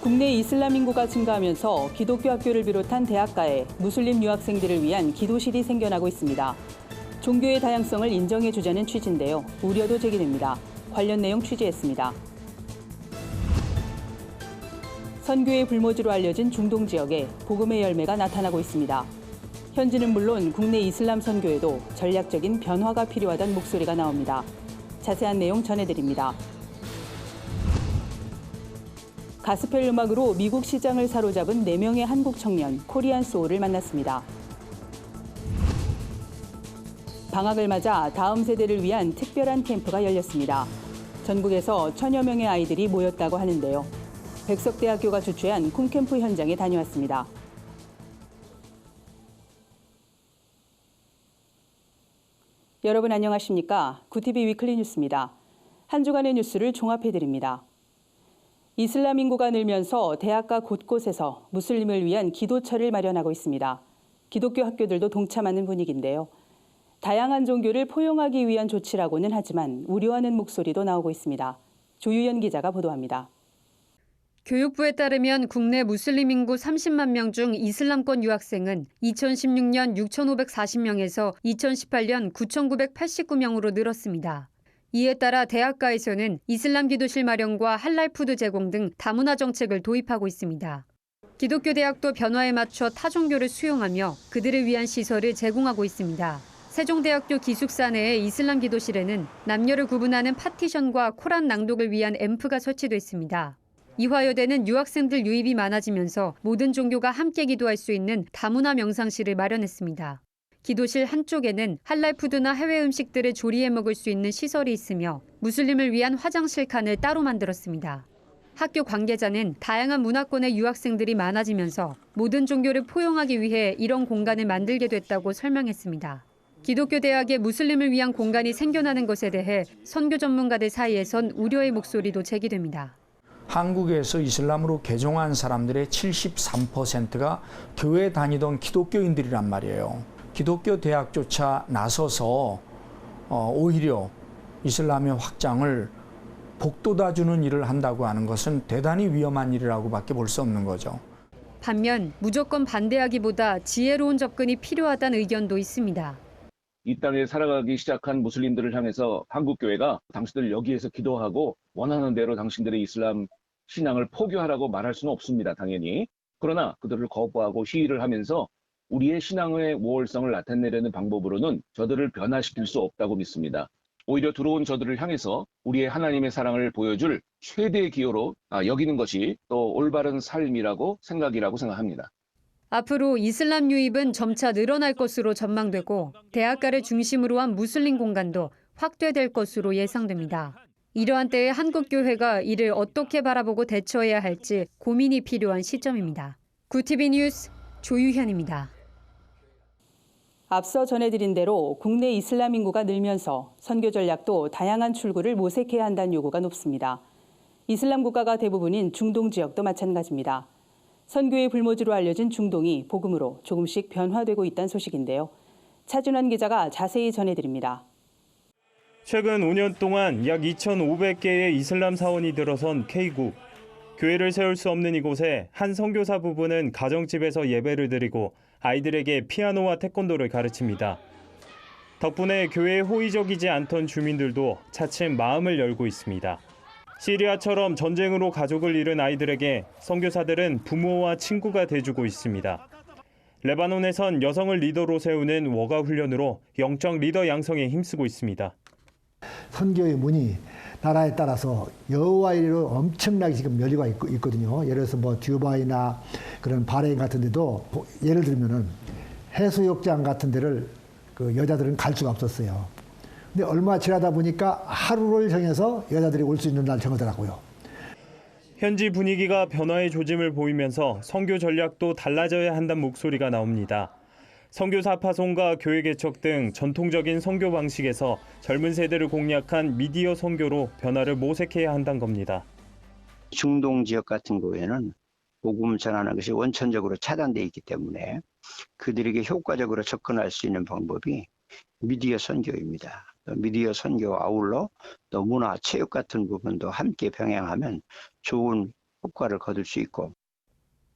국내 이슬람 인구가 증가하면서 기독교 학교를 비롯한 대학가에 무슬림 유학생들을 위한 기도실이 생겨나고 있습니다. 종교의 다양성을 인정해주자는 취지인데요. 우려도 제기됩니다. 관련 내용 취재했습니다. 선교의 불모지로 알려진 중동 지역에 복음의 열매가 나타나고 있습니다. 현지는 물론 국내 이슬람 선교에도 전략적인 변화가 필요하다는 목소리가 나옵니다. 자세한 내용 전해드립니다. 가스펠 음악으로 미국 시장을 사로잡은 4명의 한국 청년 코리안 소울을 만났습니다. 방학을 맞아 다음 세대를 위한 특별한 캠프가 열렸습니다. 전국에서 1000여 명의 아이들이 모였다고 하는데요. 백석대학교가 주최한 쿵캠프 현장에 다녀왔습니다. 여러분 안녕하십니까? 구티비 위클리 뉴스입니다. 한 주간의 뉴스를 종합해드립니다. 이슬람 인구가 늘면서 대학가 곳곳에서 무슬림을 위한 기도처를 마련하고 있습니다. 기독교 학교들도 동참하는 분위기인데요. 다양한 종교를 포용하기 위한 조치라고는 하지만 우려하는 목소리도 나오고 있습니다. 조유연 기자가 보도합니다. 교육부에 따르면 국내 무슬림 인구 30만 명 중 이슬람권 유학생은 2016년 6,540명에서 2018년 9,989명으로 늘었습니다. 이에 따라 대학가에서는 이슬람 기도실 마련과 할랄 푸드 제공 등 다문화 정책을 도입하고 있습니다. 기독교 대학도 변화에 맞춰 타종교를 수용하며 그들을 위한 시설을 제공하고 있습니다. 세종대학교 기숙사 내의 이슬람 기도실에는 남녀를 구분하는 파티션과 코란 낭독을 위한 앰프가 설치돼 있습니다. 이화여대는 유학생들 유입이 많아지면서 모든 종교가 함께 기도할 수 있는 다문화 명상실을 마련했습니다. 기도실 한쪽에는 할랄 푸드나 해외 음식들을 조리해 먹을 수 있는 시설이 있으며 무슬림을 위한 화장실 칸을 따로 만들었습니다. 학교 관계자는 다양한 문화권의 유학생들이 많아지면서 모든 종교를 포용하기 위해 이런 공간을 만들게 됐다고 설명했습니다. 기독교 대학에 무슬림을 위한 공간이 생겨나는 것에 대해 선교 전문가들 사이에선 우려의 목소리도 제기됩니다. 한국에서 이슬람으로 개종한 사람들의 73%가 교회 다니던 기독교인들이란 말이에요. 기독교 대학조차 나서서 오히려 이슬람의 확장을 복돋아주는 일을 한다고 하는 것은 대단히 위험한 일이라고밖에 볼 수 없는 거죠. 반면 무조건 반대하기보다 지혜로운 접근이 필요하다는 의견도 있습니다. 이 땅에 살아가기 시작한 무슬림들을 향해서 한국교회가 당신들 여기에서 기도하고 원하는 대로 당신들의 이슬람 신앙을 포교하라고 말할 수는 없습니다, 당연히. 그러나 그들을 거부하고 시위를 하면서 우리의 신앙의 우월성을 나타내려는 방법으로는 저들을 변화시킬 수 없다고 믿습니다. 오히려 들어온 저들을 향해서 우리의 하나님의 사랑을 보여줄 최대의 기여로 여기는 것이 또 올바른 삶이라고 생각합니다. 앞으로 이슬람 유입은 점차 늘어날 것으로 전망되고 대학가를 중심으로 한 무슬림 공간도 확대될 것으로 예상됩니다. 이러한 때에 한국교회가 이를 어떻게 바라보고 대처해야 할지 고민이 필요한 시점입니다. 구티비 뉴스 조유현입니다. 앞서 전해드린 대로 국내 이슬람 인구가 늘면서 선교 전략도 다양한 출구를 모색해야 한다는 요구가 높습니다. 이슬람 국가가 대부분인 중동 지역도 마찬가지입니다. 선교의 불모지로 알려진 중동이 복음으로 조금씩 변화되고 있다는 소식인데요. 차준환 기자가 자세히 전해드립니다. 최근 5년 동안 약 2,500개의 이슬람 사원이 들어선 K국. 교회를 세울 수 없는 이곳에 한 선교사 부부는 가정집에서 예배를 드리고 아이들에게 피아노와 태권도를 가르칩니다. 덕분에 교회에 호의적이지 않던 주민들도 차츰 마음을 열고 있습니다. 시리아처럼 전쟁으로 가족을 잃은 아이들에게 선교사들은 부모와 친구가 돼주고 있습니다. 레바논에선 여성을 리더로 세우는 워가 훈련으로 영적 리더 양성에 힘쓰고 있습니다. 선교의 문이 나라에 따라서 여호와이로 엄청나게 지금 열리고 있거든요. 예를 들어서 뭐 듀바이나 그런 바레인 같은 데도 예를 들면은 해수욕장 같은 데를 그 여자들은 갈 수가 없었어요. 근데 얼마 지나다 보니까 하루를 정해서 여자들이 올 수 있는 날 정하더라고요. 현지 분위기가 변화의 조짐을 보이면서 선교 전략도 달라져야 한다는 목소리가 나옵니다. 선교사 파송과 교회 개척 등 전통적인 선교 방식에서 젊은 세대를 공략한 미디어 선교로 변화를 모색해야 한다는 겁니다. 중동 지역 같은 경우에는 복음 전하는 것이 원천적으로 차단되어 있기 때문에 그들에게 효과적으로 접근할 수 있는 방법이 미디어 선교입니다. 미디어 선교 아울러 또 문화, 체육 같은 부분도 함께 병행하면 좋은 효과를 거둘 수 있고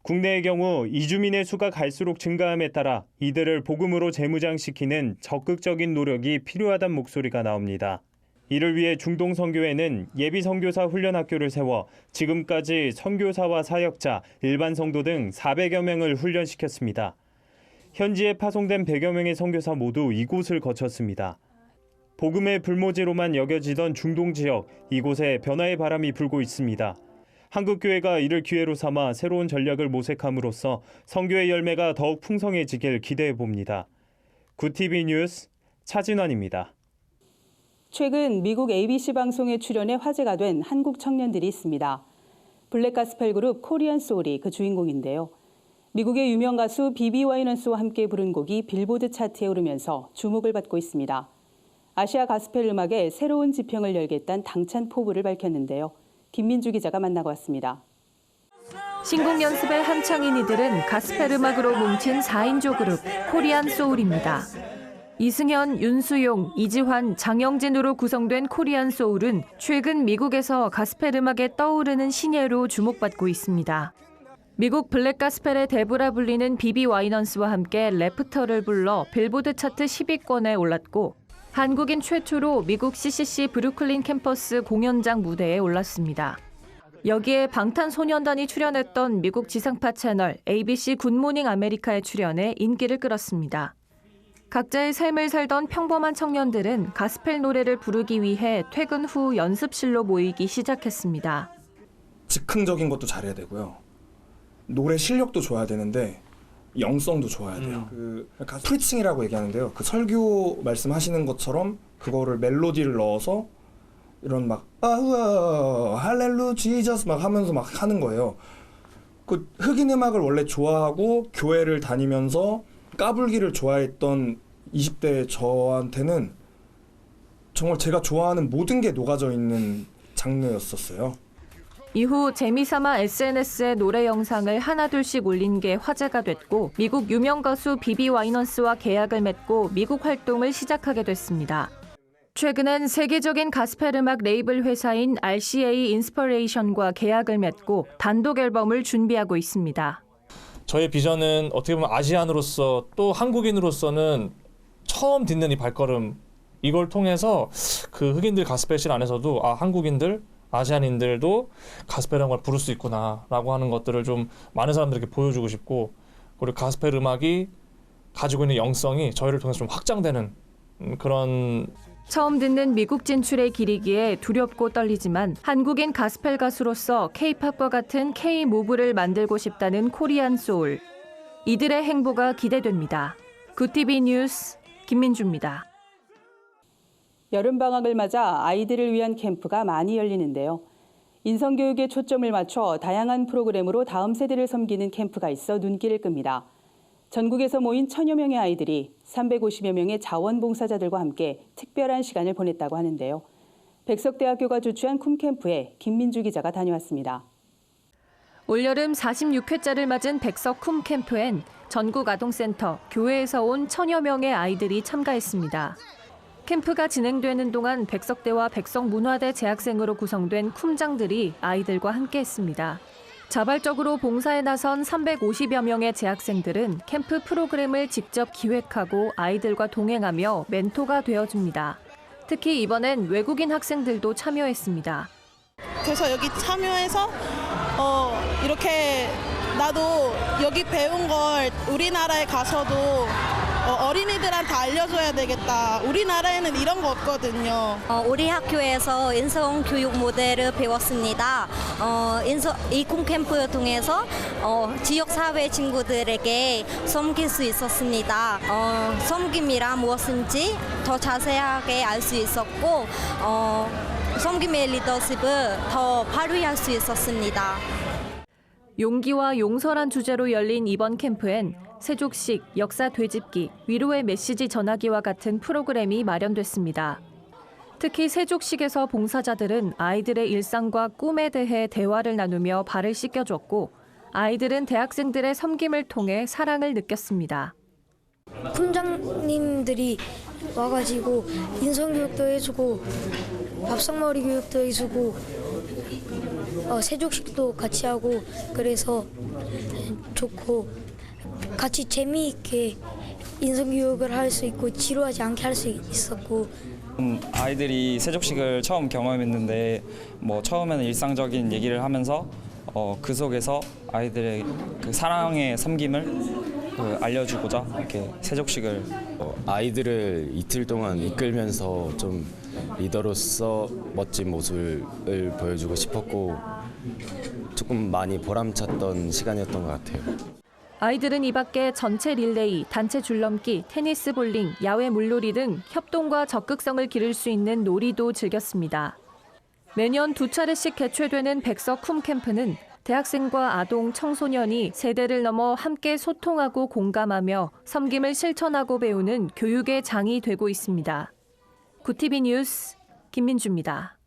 국내의 경우 이주민의 수가 갈수록 증가함에 따라 이들을 복음으로 재무장시키는 적극적인 노력이 필요하다는 목소리가 나옵니다. 이를 위해 중동선교회는 예비선교사 훈련학교를 세워 지금까지 선교사와 사역자, 일반 성도 등 400여 명을 훈련시켰습니다. 현지에 파송된 100여 명의 선교사 모두 이곳을 거쳤습니다. 복음의 불모지로만 여겨지던 중동 지역, 이곳에 변화의 바람이 불고 있습니다. 한국교회가 이를 기회로 삼아 새로운 전략을 모색함으로써 선교의 열매가 더욱 풍성해지길 기대해 봅니다. 굿TV 뉴스 차진환입니다. 최근 미국 ABC 방송에 출연해 화제가 된 한국 청년들이 있습니다. 블랙 가스펠 그룹 코리안 소울이 그 주인공인데요. 미국의 유명 가수 비비 와이넌스와 함께 부른 곡이 빌보드 차트에 오르면서 주목을 받고 있습니다. 아시아 가스펠 음악의 새로운 지평을 열겠다는 당찬 포부를 밝혔는데요. 김민주 기자가 만나고 왔습니다. 신곡 연습에 한창인 이들은 가스펠 음악으로 뭉친 4인조 그룹 코리안 소울입니다. 이승현, 윤수용, 이지환, 장영진으로 구성된 코리안 소울은 최근 미국에서 가스펠 음악에 떠오르는 신예로 주목받고 있습니다. 미국 블랙 가스펠의 대부라 불리는 비비 와이넌스와 함께 래프터를 불러 빌보드 차트 10위권에 올랐고 한국인 최초로 미국 CCC 브루클린 캠퍼스 공연장 무대에 올랐습니다. 여기에 방탄소년단이 출연했던 미국 지상파 채널 ABC 굿모닝 아메리카에 출연해 인기를 끌었습니다. 각자의 삶을 살던 평범한 청년들은 가스펠 노래를 부르기 위해 퇴근 후 연습실로 모이기 시작했습니다. 즉흥적인 것도 잘해야 되고요. 노래 실력도 좋아야 되는데 영성도 좋아야 돼요. 프리칭이라고 얘기하는데요. 그 설교 말씀하시는 것처럼 그거를 멜로디를 넣어서 이런 막 아우아 할렐루 지저스 막 하면서 막 하는 거예요. 그 흑인 음악을 원래 좋아하고 교회를 다니면서 까불기를 좋아했던 20대 저한테는 정말 제가 좋아하는 모든 게 녹아져 있는 장르였었어요. 이후 재미삼아 SNS에 노래 영상을 하나둘씩 올린 게 화제가 됐고 미국 유명 가수 비비 와이넌스와 계약을 맺고 미국 활동을 시작하게 됐습니다. 최근엔 세계적인 가스펠 음악 레이블 회사인 RCA 인스퍼레이션과 계약을 맺고 단독 앨범을 준비하고 있습니다. 저의 비전은 어떻게 보면 아시안으로서 또 한국인으로서는 처음 딛는 이 발걸음, 이걸 통해서 그 흑인들 가스펠 씬 안에서도 한국인들, 아시안인들도 가스펠이라는 걸 부를 수 있구나라고 하는 것들을 좀 많은 사람들에게 보여주고 싶고, 그리고 가스펠 음악이 가지고 있는 영성이 저희를 통해서 좀 확장되는 그런. 처음 듣는 미국 진출의 길이기에 두렵고 떨리지만 한국인 가스펠 가수로서 K-팝과 같은 K-무브를 만들고 싶다는 코리안 소울. 이들의 행보가 기대됩니다. 굿TV 뉴스 김민주입니다. 여름방학을 맞아 아이들을 위한 캠프가 많이 열리는데요. 인성교육에 초점을 맞춰 다양한 프로그램으로 다음 세대를 섬기는 캠프가 있어 눈길을 끕니다. 전국에서 모인 1000여 명의 아이들이 350여 명의 자원봉사자들과 함께 특별한 시간을 보냈다고 하는데요. 백석대학교가 주최한 쿰캠프에 김민주 기자가 다녀왔습니다. 올여름 46회째를 맞은 백석 쿰캠프엔 전국 아동센터, 교회에서 온 1000여 명의 아이들이 참가했습니다. 캠프가 진행되는 동안 백석대와 백석문화대 재학생으로 구성된 쿰장들이 아이들과 함께했습니다. 자발적으로 봉사에 나선 350여 명의 재학생들은 캠프 프로그램을 직접 기획하고 아이들과 동행하며 멘토가 되어줍니다. 특히 이번엔 외국인 학생들도 참여했습니다. 그래서 여기 참여해서 이렇게 나도 여기 배운 걸 우리나라에 가서도 어린이들한테 알려줘야 되겠다. 우리나라에는 이런 거 없거든요. 우리 학교에서 인성 교육 모델을 배웠습니다. 이 쿰캠프를 통해서 지역 사회 친구들에게 섬길 수 있었습니다. 섬김이란 무엇인지 더 자세하게 알 수 있었고 섬김의 리더십을 더 발휘할 수 있었습니다. 용기와 용서란 주제로 열린 이번 캠프엔 세족식, 역사 되짚기, 위로의 메시지 전하기와 같은 프로그램이 마련됐습니다. 특히 세족식에서 봉사자들은 아이들의 일상과 꿈에 대해 대화를 나누며 발을 씻겨줬고 아이들은 대학생들의 섬김을 통해 사랑을 느꼈습니다. 쿰장님들이 와가지고 인성교육도 해주고 밥상머리 교육도 해주고 세족식도 같이 하고 그래서 좋고 같이 재미있게 인성교육을 할 수 있고 지루하지 않게 할 수 있었고 아이들이 세족식을 처음 경험했는데 처음에는 일상적인 얘기를 하면서 그 속에서 아이들의 그 사랑의 섬김을 알려주고자 이렇게 세족식을 아이들을 이틀 동안 이끌면서 좀 리더로서 멋진 모습을 보여주고 싶었고 조금 많이 보람찼던 시간이었던 것 같아요. 아이들은 이 밖에 전체 릴레이, 단체 줄넘기, 테니스 볼링, 야외 물놀이 등 협동과 적극성을 기를 수 있는 놀이도 즐겼습니다. 매년 2차례씩 개최되는 백석 쿰 캠프는 대학생과 아동, 청소년이 세대를 넘어 함께 소통하고 공감하며 섬김을 실천하고 배우는 교육의 장이 되고 있습니다. 구티비 뉴스 김민주입니다.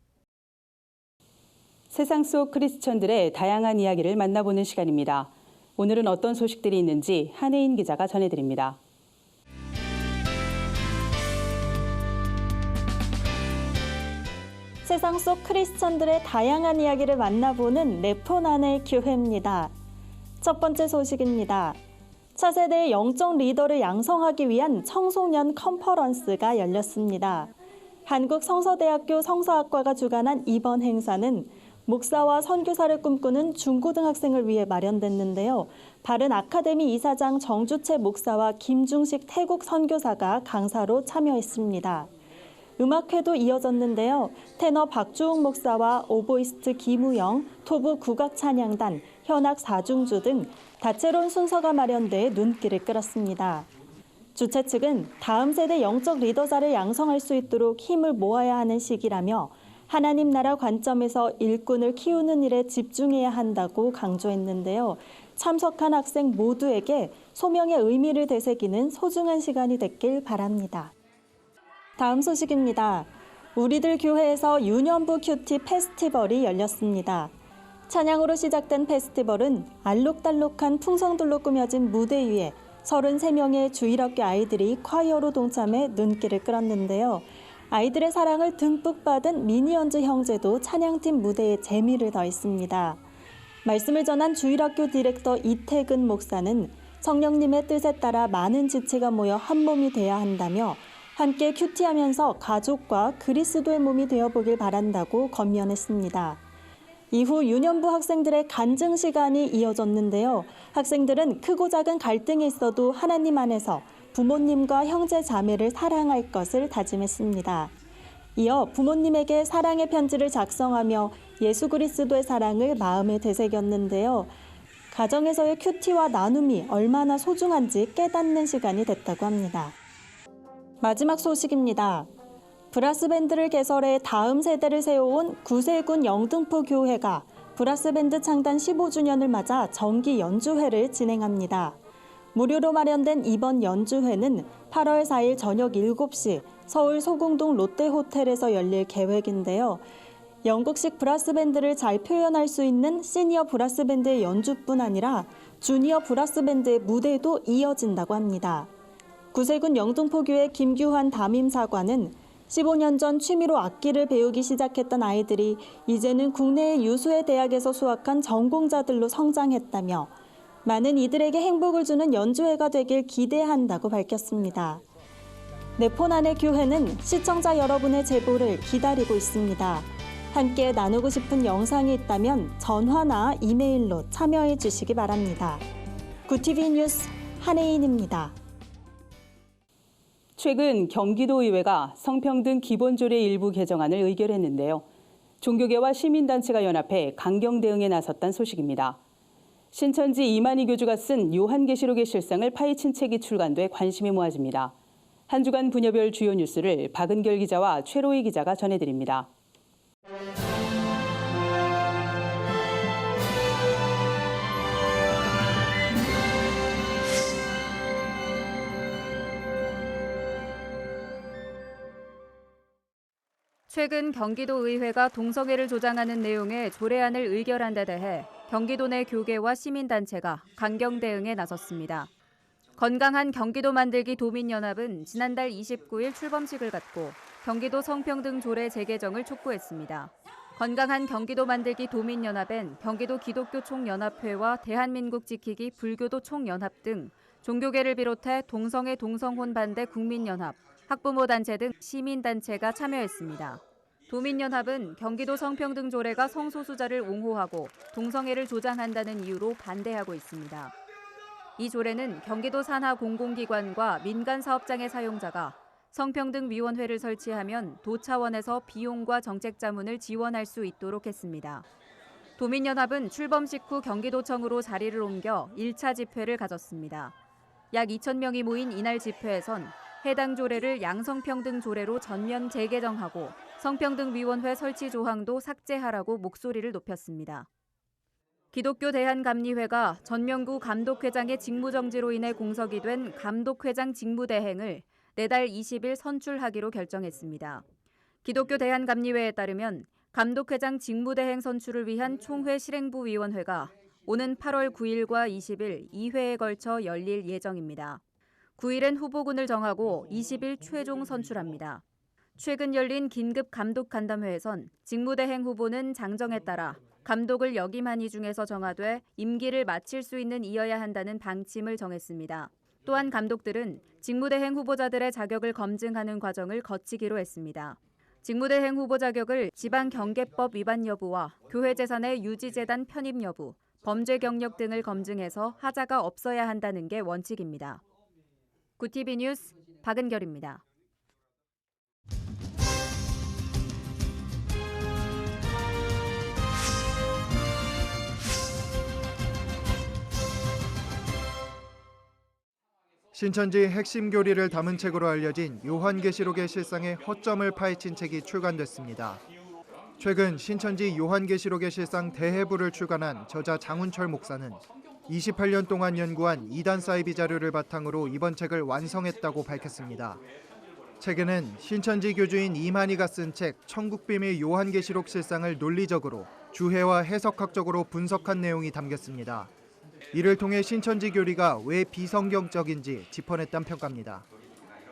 세상 속 크리스천들의 다양한 이야기를 만나보는 시간입니다. 오늘은 어떤 소식들이 있는지 한혜인 기자가 전해드립니다. 세상 속 크리스천들의 다양한 이야기를 만나보는 네포난의 교회입니다. 첫 번째 소식입니다. 차세대의 영적 리더를 양성하기 위한 청소년 컨퍼런스가 열렸습니다. 한국성서대학교 성서학과가 주관한 이번 행사는 목사와 선교사를 꿈꾸는 중고등학생을 위해 마련됐는데요. 바른 아카데미 이사장 정주채 목사와 김중식 태국 선교사가 강사로 참여했습니다. 음악회도 이어졌는데요. 테너 박주웅 목사와 오보이스트 김우영, 토부 국악찬양단, 현악 사중주 등 다채로운 순서가 마련돼 눈길을 끌었습니다. 주최 측은 다음 세대 영적 리더자를 양성할 수 있도록 힘을 모아야 하는 시기라며 하나님 나라 관점에서 일꾼을 키우는 일에 집중해야 한다고 강조했는데요. 참석한 학생 모두에게 소명의 의미를 되새기는 소중한 시간이 됐길 바랍니다. 다음 소식입니다. 우리들 교회에서 유년부 큐티 페스티벌이 열렸습니다. 찬양으로 시작된 페스티벌은 알록달록한 풍성들로 꾸며진 무대 위에 33명의 주일학교 아이들이 콰이어로 동참해 눈길을 끌었는데요. 아이들의 사랑을 듬뿍 받은 미니언즈 형제도 찬양팀 무대에 재미를 더했습니다. 말씀을 전한 주일학교 디렉터 이태근 목사는 성령님의 뜻에 따라 많은 지체가 모여 한 몸이 돼야 한다며 함께 큐티하면서 가족과 그리스도의 몸이 되어보길 바란다고 권면했습니다. 이후 유년부 학생들의 간증 시간이 이어졌는데요. 학생들은 크고 작은 갈등이 있어도 하나님 안에서 부모님과 형제 자매를 사랑할 것을 다짐했습니다. 이어 부모님에게 사랑의 편지를 작성하며 예수 그리스도의 사랑을 마음에 되새겼는데요. 가정에서의 큐티와 나눔이 얼마나 소중한지 깨닫는 시간이 됐다고 합니다. 마지막 소식입니다. 브라스밴드를 개설해 다음 세대를 세워온 구세군 영등포 교회가 브라스밴드 창단 15주년을 맞아 정기 연주회를 진행합니다. 무료로 마련된 이번 연주회는 8월 4일 저녁 7시 서울 소공동 롯데호텔에서 열릴 계획인데요. 영국식 브라스밴드를 잘 표현할 수 있는 시니어 브라스밴드의 연주뿐 아니라 주니어 브라스밴드의 무대도 이어진다고 합니다. 구세군 영등포교회 김규환 담임사관은 15년 전 취미로 악기를 배우기 시작했던 아이들이 이제는 국내의 유수의 대학에서 수학한 전공자들로 성장했다며 많은 이들에게 행복을 주는 연주회가 되길 기대한다고 밝혔습니다. 네포난의 교회는 시청자 여러분의 제보를 기다리고 있습니다. 함께 나누고 싶은 영상이 있다면 전화나 이메일로 참여해 주시기 바랍니다. 구티비 뉴스 한혜인입니다. 최근 경기도의회가 성평등 기본조례 일부 개정안을 의결했는데요. 종교계와 시민단체가 연합해 강경 대응에 나섰다는 소식입니다. 신천지 이만희 교주가 쓴 요한계시록의 실상을 파헤친 책이 출간돼 관심이 모아집니다. 한 주간 분야별 주요 뉴스를 박은결 기자와 최로희 기자가 전해드립니다. 최근 경기도의회가 동성애를 조장하는 내용의 조례안을 의결한 데 대해 경기도 내 교계와 시민단체가 강경 대응에 나섰습니다. 건강한 경기도 만들기 도민연합은 지난달 29일 출범식을 갖고 경기도 성평등 조례 재개정을 촉구했습니다. 건강한 경기도 만들기 도민연합엔 경기도 기독교 총연합회와 대한민국 지키기 불교도 총연합 등 종교계를 비롯해 동성애 동성혼 반대 국민연합, 학부모 단체 등 시민단체가 참여했습니다. 도민연합은 경기도 성평등 조례가 성소수자를 옹호하고 동성애를 조장한다는 이유로 반대하고 있습니다. 이 조례는 경기도 산하 공공기관과 민간 사업장의 사용자가 성평등위원회를 설치하면 도 차원에서 비용과 정책 자문을 지원할 수 있도록 했습니다. 도민연합은 출범 직후 경기도청으로 자리를 옮겨 1차 집회를 가졌습니다. 약 2,000명이 모인 이날 집회에선 해당 조례를 양성평등 조례로 전면 재개정하고 성평등위원회 설치 조항도 삭제하라고 목소리를 높였습니다. 기독교 대한감리회가 전명구 감독회장의 직무정지로 인해 공석이 된 감독회장 직무대행을 내달 20일 선출하기로 결정했습니다. 기독교 대한감리회에 따르면 감독회장 직무대행 선출을 위한 총회 실행부위원회가 오는 8월 9일과 20일 2회에 걸쳐 열릴 예정입니다. 9일엔 후보군을 정하고 20일 최종 선출합니다. 최근 열린 긴급 감독 간담회에선 직무대행 후보는 장정에 따라 감독을 역임한 이 중에서 정하되 임기를 마칠 수 있는 이어야 한다는 방침을 정했습니다. 또한 감독들은 직무대행 후보자들의 자격을 검증하는 과정을 거치기로 했습니다. 직무대행 후보 자격을 지방경계법 위반 여부와 교회재산의 유지재단 편입 여부, 범죄 경력 등을 검증해서 하자가 없어야 한다는 게 원칙입니다. 구TV 뉴스 박은결입니다. 신천지 핵심 교리를 담은 책으로 알려진 요한계시록의 실상의 허점을 파헤친 책이 출간됐습니다. 최근 신천지 요한계시록의 실상 대해부를 출간한 저자 장훈철 목사는 28년 동안 연구한 이단 사이비 자료를 바탕으로 이번 책을 완성했다고 밝혔습니다. 책에는 신천지 교주인 이만희가 쓴 책 천국비밀 요한계시록 실상을 논리적으로 주해와 해석학적으로 분석한 내용이 담겼습니다. 이를 통해 신천지 교리가 왜 비성경적인지 짚어냈다는 평가입니다.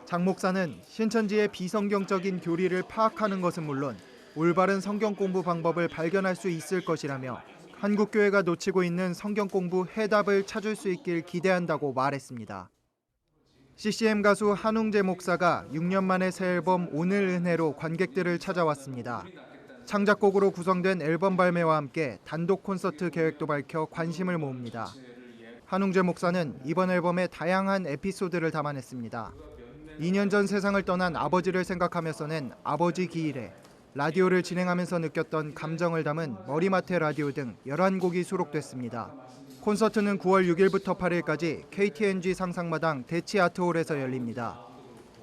장 목사는 신천지의 비성경적인 교리를 파악하는 것은 물론 올바른 성경 공부 방법을 발견할 수 있을 것이라며 한국교회가 놓치고 있는 성경 공부 해답을 찾을 수 있길 기대한다고 말했습니다. CCM 가수 한웅재 목사가 6년 만에 새 앨범 오늘 은혜로 관객들을 찾아왔습니다. 창작곡으로 구성된 앨범 발매와 함께 단독 콘서트 계획도 밝혀 관심을 모읍니다. 한웅재 목사는 이번 앨범에 다양한 에피소드를 담아냈습니다. 2년 전 세상을 떠난 아버지를 생각하면서 낸 아버지 기일에 라디오를 진행하면서 느꼈던 감정을 담은 머리맡의 라디오 등 11곡이 수록됐습니다. 콘서트는 9월 6일부터 8일까지 KTNG 상상마당 대치 아트홀에서 열립니다.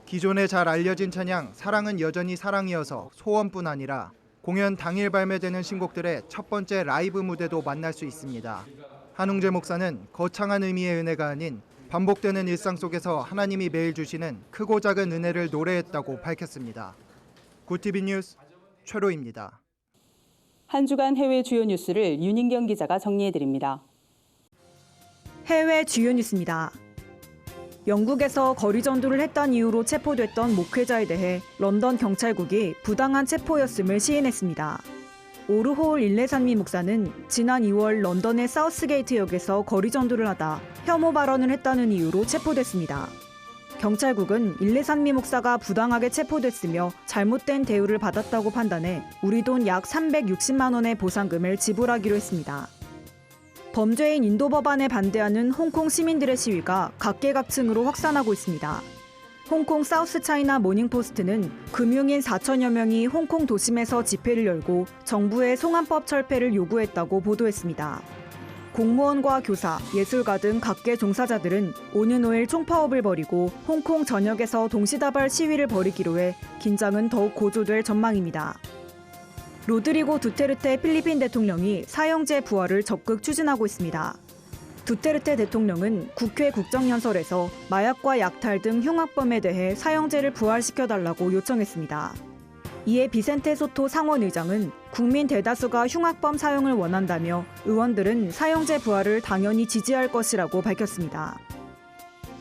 기존에 잘 알려진 찬양 사랑은 여전히 사랑이어서 소원뿐 아니라 공연 당일 발매되는 신곡들의 첫 번째 라이브 무대도 만날 수 있습니다. 한웅재 목사는 거창한 의미의 은혜가 아닌 반복되는 일상 속에서 하나님이 매일 주시는 크고 작은 은혜를 노래했다고 밝혔습니다. 구TV 뉴스 최로입니다. 한 주간 해외 주요 뉴스를 윤인경 기자가 정리해드립니다. 해외 주요 뉴스입니다. 영국에서 거리 전도를 했다는 이유로 체포됐던 목회자에 대해 런던 경찰국이 부당한 체포였음을 시인했습니다. 오르홀 일레산미 목사는 지난 2월 런던의 사우스게이트역에서 거리 전도를 하다 혐오 발언을 했다는 이유로 체포됐습니다. 경찰국은 일레산미 목사가 부당하게 체포됐으며 잘못된 대우를 받았다고 판단해 우리 돈 약 360만 원의 보상금을 지불하기로 했습니다. 범죄인 인도 법안에 반대하는 홍콩 시민들의 시위가 각계각층으로 확산하고 있습니다. 홍콩 사우스 차이나 모닝포스트는 금융인 4천여 명이 홍콩 도심에서 집회를 열고 정부의 송환법 철폐를 요구했다고 보도했습니다. 공무원과 교사, 예술가 등 각계 종사자들은 오는 5일 총파업을 벌이고 홍콩 전역에서 동시다발 시위를 벌이기로 해 긴장은 더욱 고조될 전망입니다. 로드리고 두테르테 필리핀 대통령이 사형제 부활을 적극 추진하고 있습니다. 두테르테 대통령은 국회 국정연설에서 마약과 약탈 등 흉악범에 대해 사형제를 부활시켜달라고 요청했습니다. 이에 비센테 소토 상원의장은 국민 대다수가 흉악범 사형을 원한다며 의원들은 사형제 부활을 당연히 지지할 것이라고 밝혔습니다.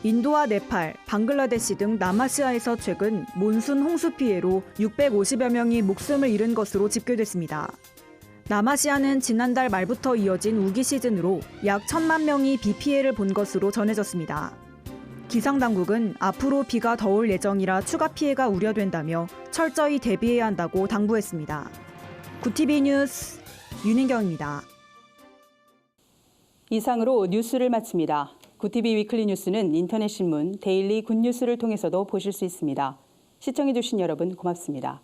인도와 네팔, 방글라데시 등 남아시아에서 최근 몬순 홍수 피해로 650여 명이 목숨을 잃은 것으로 집계됐습니다. 남아시아는 지난달 말부터 이어진 우기 시즌으로 약 1,000만 명이 비 피해를 본 것으로 전해졌습니다. 기상당국은 앞으로 비가 더 올 예정이라 추가 피해가 우려된다며 철저히 대비해야 한다고 당부했습니다. 구티비 뉴스 윤인경입니다. 이상으로 뉴스를 마칩니다. 구티비 위클리 뉴스는 인터넷 신문 데일리 굿뉴스를 통해서도 보실 수 있습니다. 시청해주신 여러분 고맙습니다.